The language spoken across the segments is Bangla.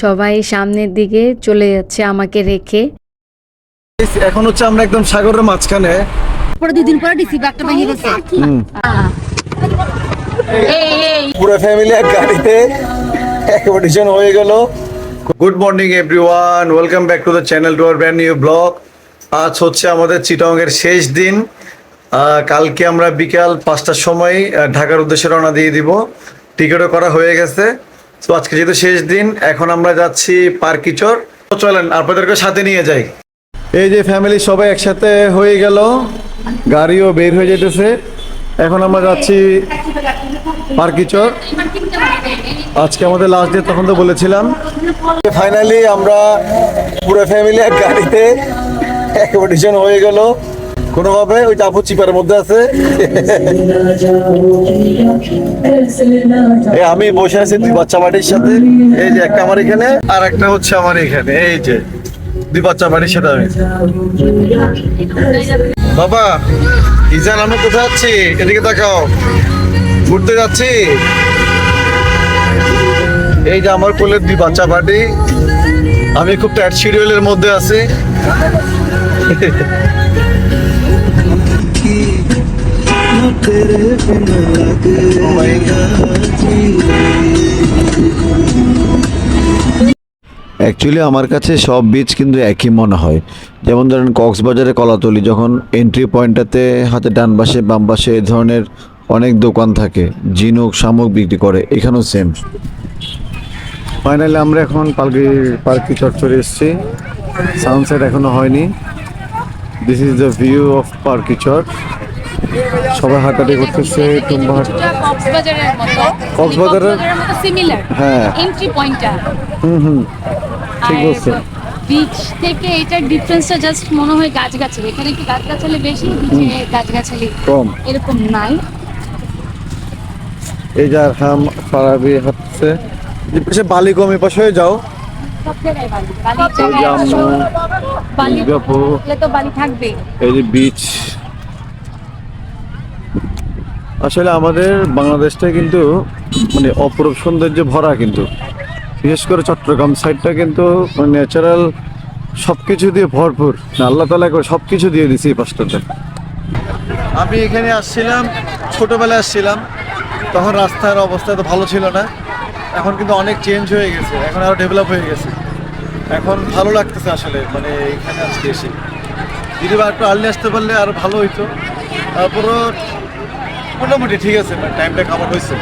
সবাই সামনের দিকে চলে যাচ্ছে আমাকে রেখে। এখন হচ্ছে আমরা একদম সাগরের মাঝখানে। পরে 2 দিন পরে ডিসি ব্যাগটা ভেঙে গেছে। পুরো ফ্যামিলি এক গাড়িতে অ্যাকোমোডেশন হয়ে গেল। Good morning everyone, welcome back to the channel, to our brand new blog. আজ হচ্ছে আমাদের চিটাগংয়ের শেষ দিন। কালকে আমরা বিকাল 5টার সময় ঢাকার উদ্দেশ্যে রওনা দিয়ে দিব। টিকিটও করা হয়ে গেছে। তো আজকে যেহেতু শেষ দিন, এখন আমরা যাচ্ছি পার্কিচর। তো চলেন আপনাদেরকে সাথে নিয়ে যাই। এই যে ফ্যামিলি সবাই একসাথে হয়ে গেল, গাড়িও বের হয়ে যেতেছে। এখন আমরা যাচ্ছি পার্কিচর। আজকে আমাদের লাস্ট ডে, তখন তো বলেছিলাম। ফাইনালি আমরা পুরো ফ্যামিলি এক গাড়িতে অ্যাকোমোডেশন হয়ে গেল কোনোভাবে। ওই টাপু চিপারের মধ্যে আছে। আমি বসে আছি 2 বাচ্চা বাড়ির সাথে। এই যে একটা আমার এখানে, আর একটা হচ্ছে আমার এখানে। এই যে 2 বাচ্চা বাড়ির সাথে আমি। বাবা ইজান, আমরা কোথায় যাচ্ছি? এদিকে তাকাও। ঘুরতে যাচ্ছি। এই যে আমার কোলে 2 বাচ্চা বাড়ি। আমি খুব টাইট শিডিউলের মধ্যে আছি। অ্যাকচুয়ালি আমার কাছে সব বীচ কিন্তু একই মনে হয়। যেমন ধরেন কক্সবাজারে কলাতলি, যখন এন্ট্রি পয়েন্টটাতে হাতে ডান পাশে বাম পাশে এই ধরনের অনেক দোকান থাকে, ঝিনুক শামুক বিক্রি করে, এখানেও সেম। ফাইনালি আমরা এখন পার্কিচর চলে এসেছি। সানসেট এখনো হয়নি। This is the view of পার্কিচর। সবাই হাঁটাহাঁটি করতেছে। কক্সবাজারের মতো, কক্সবাজারের মতো সিমিলার। হ্যাঁ, এন্ট্রি পয়েন্টটা ঠিক বলছো। বিচ থেকে এটার ডিফারেন্সটা জাস্ট মনে হয় গাছগাছালি। এখানে কি গাছগাছালি বেশি, বিচে গাছগাছালি কম এরকম নাই। এই যে হাম পারাবি হাঁটছে। এই পাশে বালি কম, এই পাশে যাও। সব জায়গায় বালি, বালির জায়গায় আসো। বালি থাকলে তো বালি থাকবে। এই যে বিচ। আসলে আমাদের বাংলাদেশটা কিন্তু মানে অপরূপ সৌন্দর্যে ভরা, কিন্তু বিশেষ করে চট্টগ্রাম সাইডটা কিন্তু ন্যাচারাল সবকিছু দিয়ে ভরপুর। আল্লাহ তাআলা করে সবকিছু দিয়ে দিছি এই পাশটাতে। আমি এখানে আসছিলাম, ছোটবেলায় আসছিলাম, তখন রাস্তার অবস্থা তো ভালো ছিল না। এখন কিন্তু অনেক চেঞ্জ হয়ে গেছে, এখন আরো ডেভেলপ হয়ে গেছে। এখন ভালো লাগতেছে আসলে, মানে এখানে আজকে এসে। যদি বা একটু আর্লি আসতে পারলে আরো ভালো হইতো। তারপরও মোটামুটি ঠিক আছে, মানে টাইমটা কাভার হয়েছে।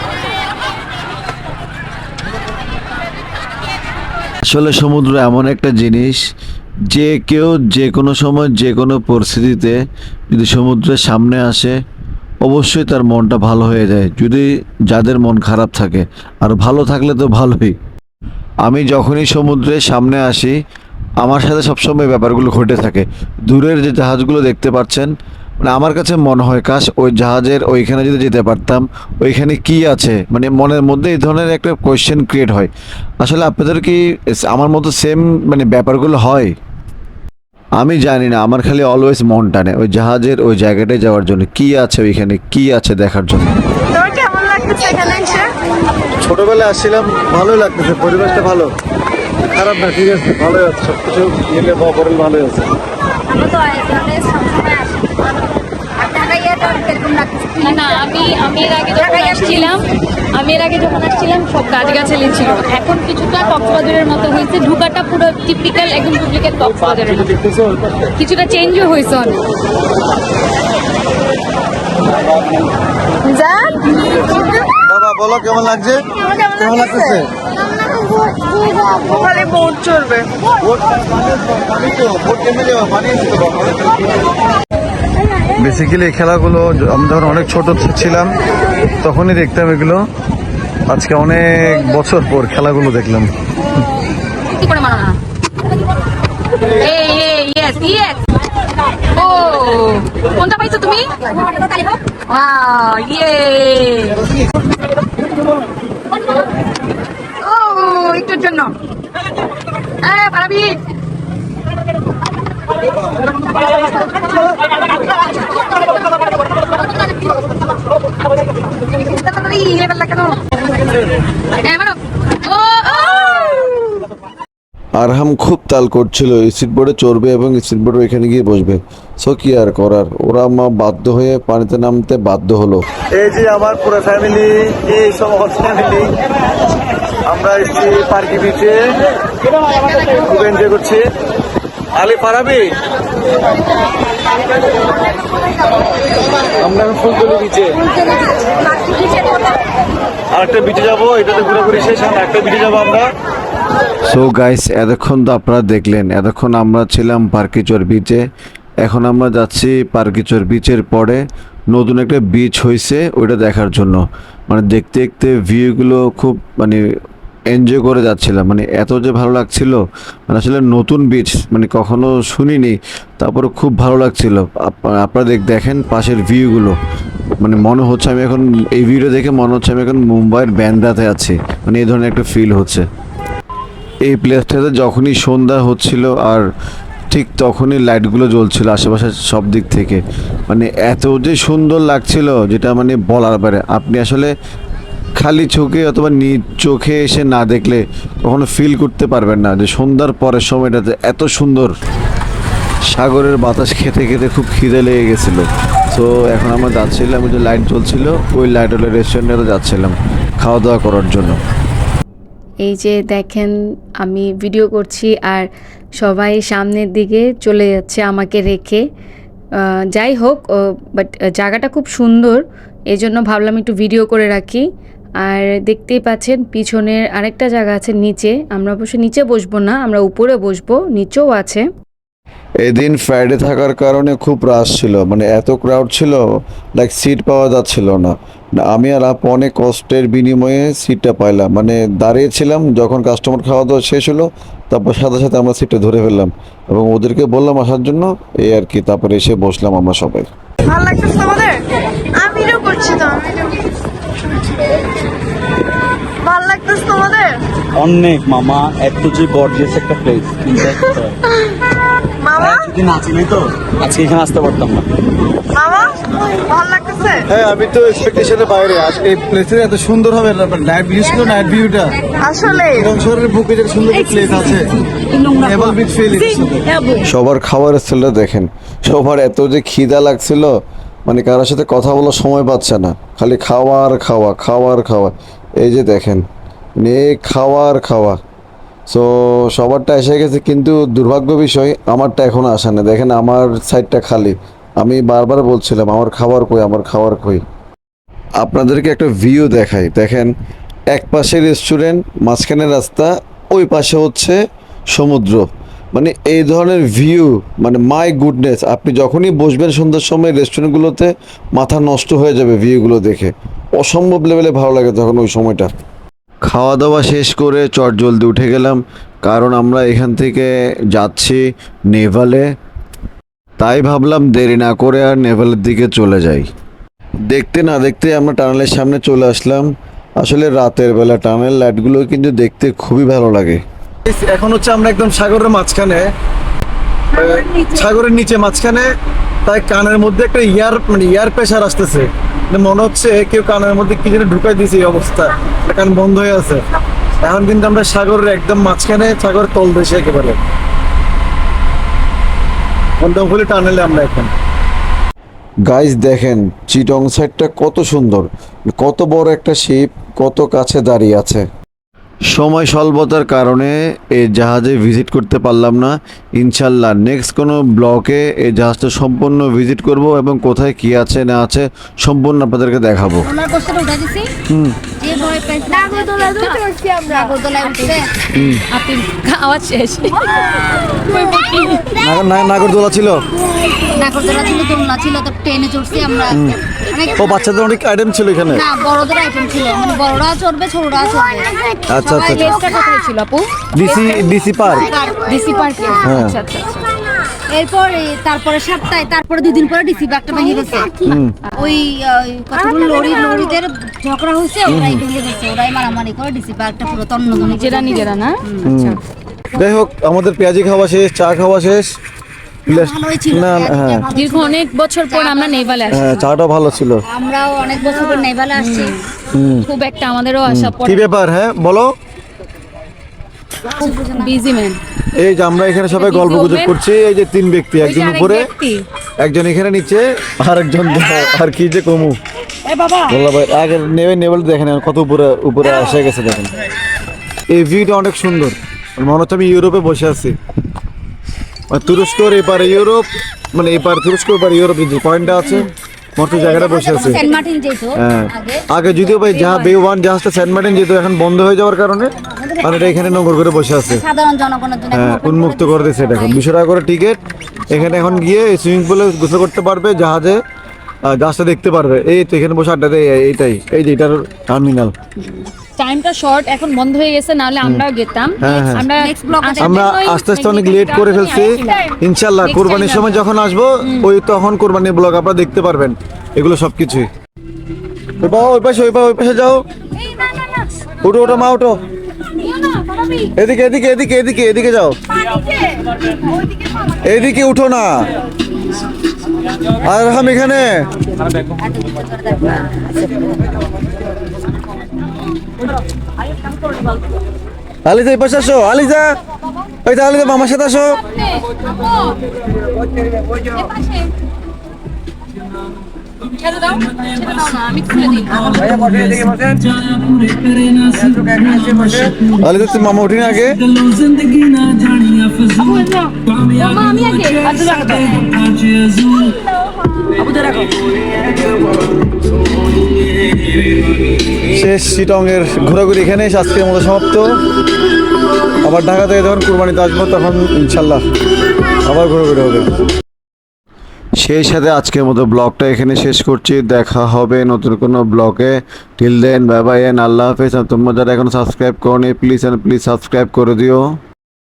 আসলে সমুদ্র এমন একটা জিনিস যে কেউ যে কোনো সময় যে কোনো পরিস্থিতিতে যদি সমুদ্রের সামনে আসে, অবশ্যই তার মনটা ভালো হয়ে যায়। যদি যাদের মন খারাপ থাকে, আর ভালো থাকলে তো ভালোই। আমি যখনই সমুদ্রের সামনে আসি, আমার সাথে সবসময় ব্যাপারগুলো ঘটে থাকে। দূরের যে জাহাজগুলো দেখতে পাচ্ছেন, মানে আমার কাছে মনে হয় কাশ ওই জাহাজের ওইখানে যদি যেতে পারতাম, ওইখানে কি আছে, মানে মনের মধ্যে এই ধরনের একটা কোয়েশ্চেন ক্রিয়েট হয়। আসলে আপনাদের কি আমার মতো সেম মানে ব্যাপারগুলো হয়? আমি জানি না, আমার খালি অলওয়েজ মন টানে ওই জাহাজের ওই জায়গাটায় যাওয়ার জন্য। কি আছে ওইখানে, কি আছে দেখার জন্য। তোর কেমন লাগতেছে এখানে এসে? ছোটবেলায় আসছিলাম, ভালোই লাগতেছে, পরিবেশটা ভালো, খারাপ না, ঠিক আছে, ভালোই আছে। সবকিছু মিলে বপরেল ভালোই আছে। আমরা তো এখানে সবসময় আসি। আর ঢাকায় তো এরকম লাগতেছে। না, আমি এর আগে যখন আসছিলাম, সব গাছগাছালি ছিল। এখন কিছুটা কক্সবাজারের মতো হয়েছে। ঢুকাটা পুরো টিপিক্যাল একদম ডুপ্লিকেট কক্সবাজারের মতো। কিছুটা চেঞ্জও হয়েছে অনেক। যান বাবা বলো কেমন লাগছে? কেমন লাগতেছে? ওখানে বোট চলবে। বেসিক্যালি এই খেলাগুলো আমি যখন অনেক ছোট ছিলাম তখনই দেখতাম এগুলো। আজকে অনেক বছর পর খেলাগুলো দেখলাম। কি করে মানা? Yes yes. ও কোনটা পাইছো তুমি? ওয়াও, ইয়ে। ও একটুর জন্য। পারাবি। কেন? ও আরহাম খুব তাল করছিল স্পিড বোর্ডে চড়বে এবং স্পিড বোর্ডে ওইখানে গিয়ে বসবে। সো কি আর করার, ওরা মা বাধ্য হয়ে পানিতে নামতে বাধ্য হলো। এই যে আমার পুরো ফ্যামিলি, এই সমস্ত ফ্যামিলি আমরা এসেছি পার্কি বিচে, খুব এনজয় করছি। আলি পারাবি, আমরা এখন ফুলতলি বিচে, আরেকটা বিচে যাবো, এটাতে ঘোরাঘুরি শেষ, একটা বিচে যাবো আমরা। সো গাইস, এতক্ষণ তো আপনারা দেখলেন, এতক্ষণ আমরা ছিলাম পার্কিচর বিচে। এখন আমরা যাচ্ছি পার্কিচর বিচের পরে নতুন একটা বিচ হয়েছে ওইটা দেখার জন্য। মানে দেখতে দেখতে ভিউগুলো খুব মানে এনজয় করে যাচ্ছিলাম, মানে এত যে ভালো লাগছিল, মানে আসলে নতুন বিচ মানে কখনো শুনিনি, তারপরে খুব ভালো লাগছিল। আপনারা দেখেন পাশের ভিউগুলো, মানে মনে হচ্ছে আমি এখন এই ভিডিও দেখে মনে হচ্ছে আমি এখন মুম্বাইয়ের ব্যান্ড্রাতে আছি, মানে এই ধরনের একটা ফিল হচ্ছে। এই প্লেসটাতে যখনই সন্ধ্যা হচ্ছিল আর ঠিক তখনই লাইটগুলো জ্বলছিল আশেপাশে সব দিক থেকে, মানে এত যে সুন্দর লাগছিল যেটা মানে বলার বাইরে। আপনি আসলে খালি চোখে অথবা নিজ চোখে এসে না দেখলে কখনো ফিল করতে পারবেন না যে সন্ধ্যার পরের সময়টাতে এত সুন্দর। সাগরের বাতাস খেতে খেতে খুব খিদে লেগে গেছিলো। তো এখন আমরা যাচ্ছিলাম, ওই যে লাইট জ্বলছিল ওই লাইটওয়ালা রেস্টুরেন্টে যাচ্ছিলাম খাওয়া দাওয়া করার জন্য। এই যে দেখেন আমি ভিডিও করছি আর সবাই সামনের দিকে চলে যাচ্ছে আমাকে রেখে। যাই হোক, বাট জায়গাটা খুব সুন্দর, এই জন্য ভাবলাম একটু ভিডিও করে রাখি। আর দেখতেই পাচ্ছেন পিছনের আরেকটা জায়গা আছে নিচে, আমরা অবশ্য নিচে বসবো না, আমরা উপরে বসবো, নিচেও আছে। এদিন ফ্রাইডে থাকার কারণে খুব রাশ ছিল, মানে এত ক্রাউড ছিল, লাইক সিট পাওয়া যাচ্ছিল না। আমি আর আপু অনেক কষ্টের বিনিময়ে সিটটা পাইলাম, মানে দাঁড়িয়েছিলাম, যখন কাস্টমার খাওয়া দাওয়া শেষ হলো তারপর সাথে সাথে আমরা সিটটা ধরে ফেললাম এবং ওদেরকে বললাম আসার জন্য, এই আর কি। তারপরে এসে বসলাম আমরা সবাই। ভালো লাগতেছে তোমাদের? আমি ভিডিও করছি তো, ভালো লাগতেছে তোমাদের? অনেক মামা, এত যে গর্জিয়াস একটা প্লেস, মামা যদি নাচি নাই তো আজকে এখানে আসতে পারতাম না। মামা ভালো লাগতেছে? হ্যাঁ, আমি তো এক্সপেকটেশনের বাইরে। আজকে এই প্লেসে এত সুন্দর হবে না, নাইট ভিউ ছিল, নাইট ভিউটা আসলে শহরের বুকে যে সুন্দর প্লেস আছে, নেভাল বিচ ফিলিং। সবার খাবার স্টাইলটা দেখেন, সবার এত যে খিদা লাগছিল, মানে কারোর সাথে কথা বলার সময় পাচ্ছে না, খালি খাওয়ার খাওয়া খাওয়ার খাওয়া। এই যে দেখেন নে খাওয়ার খাওয়া। সো সবারটা এসে গেছে, কিন্তু দুর্ভাগ্য বিষয় আমারটা এখনো আসে না। দেখেন আমার সাইডটা খালি, আমি বারবার বলছিলাম আমার খাবার কই, আমার খাবার কই। আপনাদেরকে একটা ভিউ দেখাই, দেখেন এক পাশে রেস্টুরেন্ট, মাঝখানে রাস্তা, ওই পাশে হচ্ছে সমুদ্র। মানে এই ধরনের ভিউ, মানে মাই গুডনেস, আপনি যখনই বসবেন সন্ধ্যার সময় রেস্টুরেন্টগুলোতে মাথা নষ্ট হয়ে যাবে ভিউগুলো দেখে, অসম্ভব লেভেলে ভালো লাগে তখন ওই সময়টা। খাওয়া দাওয়া শেষ করে চটজলদি উঠে গেলাম, কারণ আমরা এখান থেকে যাচ্ছি নেভালে। তাই ভাবলাম দেরি না করে আর নেভালের দিকে চলে যাই। দেখতে না দেখতে আমরা টানেলের সামনে চলে আসলাম। আসলে রাতের বেলা টানেল লাইটগুলো কিন্তু দেখতে খুবই ভালো লাগে। এখন হচ্ছে আমরা একদম সাগরের মাঝখানে, সাগরের নিচে মাঝখানে, তাই কানের মধ্যে একটা ইয়ার প্রেশার আসতেছে, মানে মনে হচ্ছে কেউ কানের মধ্যে কি যেন ঢুকাই দিয়েছে, এই অবস্থা, কান বন্ধ হয়ে আছে। এখন কিন্তু আমরা সাগরের একদম মাঝখানে, সাগরের তলদেশে একেবারে বন্ধুগুলি টানেলে আমরা এখন। গাইজ দেখেন চিটং সাইডটা কত সুন্দর, কত বড় একটা শিপ, কত কাছে দাঁড়িয়ে আছে। সময় স্বল্পতার কারণে এই জাহাজে ভিজিট করতে পারলাম না। ইনশাল্লাহ নেক্সট কোনো ব্লকে এই জাহাজটা সম্পূর্ণ ভিজিট করব এবং কোথায় কি আছে না আছে সম্পূর্ণ আপনাদেরকে দেখাবো। ওনার কোশ্চেন উঠা দিছি যে ভয় পাইছে নাগরদোলা দুটো উঠছি আমরা। নাগরদোলায় উঠছে আপনি খাওয়া শেষ নাগরদোলা ছিল, নাগরদোলা ছিল, দোলনা ছিল, তো ট্রেনে চড়ছি আমরা। অনেক ও বাচ্চাদের অনেক আইটেম ছিল এখানে। না, বড়দের আইটেম ছিল, মানে বড়রা চড়বে, ছোটরা চড়বে। আচ্ছা আচ্ছা, প্লেসটা কোথায় ছিল আপু? DC park. ডিসি পার্কে। আচ্ছা আচ্ছা আচ্ছা। এরপর তারপরে 7টায়, তারপরে 2 দিন পরে ডিসি ব্যাগটা ভেঙে গেছে। ওই কতগুলো লরিদের ঝগড়া হয়েছে, ওরাই ভেঙে গেছে, ওরাই মারামারি করে ডিসি ব্যাগটা পুরো তন্ন নিজেরা না? আচ্ছা। যাই হোক, আমাদের পেঁয়াজি খাওয়া শেষ, চা খাওয়া শেষ। ভালোই ছিল। না, হ্যাঁ দীর্ঘ অনেক বছর পর আমরা নেভালে আসছি। হ্যাঁ, চাটা ভালো ছিল। আমরাও অনেক বছর পর নেভালে আসছি। খুব একটা আমাদেরও আশা কি পড়ে। ব্যাপার? হ্যাঁ বলো। Busy man. এই যে আমরা এখানে সবাই গল্প গুজব করছি, এই যে 3 ব্যক্তি, একজন উপরে, একজন এখানে নিচে, আর একজন আর কি যে কমু বললা ভাই আগে নেবেল দেখেন কত উপরে উপরে এসে গেছে দেখেন। এই ভিউটা অনেক সুন্দর, মনে হচ্ছে আমি ইউরোপে বসে আছি। তুরস্কর এপারে ইউরোপ, মানে এপারে তুরস্ক এপারে ইউরোপ যে পয়েন্টটা আছে মতো জায়গাটা বসে আছে। সেন্ট মার্টিন যেত হ্যাঁ আগে। আগে যদিও ভাই বে 1 জাহাজটা সেন্ট মার্টিন যেত, এখন বন্ধ হয়ে যাওয়ার কারণে মানে এটা এখানে নোংর করে বসে আছে। সাধারণ জনগণের জন্য হ্যাঁ উন্মুক্ত করে দিয়েছে এটা এখন 200 টাকা করে টিকিট। এখানে এখন গিয়ে সুইমিং পুলে গোসল করতে পারবে, জাহাজে জাহাজটা দেখতে পারবে। এই তো এখানে বসে আড্ডা দেয়, এইটাই এই যে এটার টার্মিনাল। টাইমটা শর্ট, এখন বন্ধ হয়ে গেছে, নাহলে আমরাও যেতাম। হ্যাঁ, হ্যাঁ। আমরা Next vlog-এ আমরা আস্তে আস্তে অনেক লেট করে ফেলছি। ইনশাল্লাহ Next কোরবানির time সময় যখন আসবো ওই তখন কোরবানির ব্লগ আপনারা দেখতে পারবেন, এগুলো সবকিছুই। ওই পাশে যাও, ওটো ওটো মা ওটো, এদিকে এদিকে এদিকে এদিকে এদিকে যাও, এদিকে উঠো না। আর আমি এখানে আলিজা এই পাশে আসো, আলিজা ওই তো আলিজা মামার সাথে আসো। আলিজা তুমি মামা উঠিনি আগে। শেষ চিটংয়ের ঘোরাঘুরি এখানে আজকের মতো সমাপ্ত। আবার ঢাকা থেকে যখন কুরবানিতে আসবো তখন ইনশাল্লাহ আবার ঘোরাঘুরি হবে। সেই সাথে আজকের মতো ব্লগটা এখানে শেষ করছি। দেখা হবে নতুন কোনো ব্লগে। Till then bye bye and আল্লাহ হাফেজ। আর তোমরা যারা এখন সাবস্ক্রাইব করোনি প্লিজ সাবস্ক্রাইব করে দিও।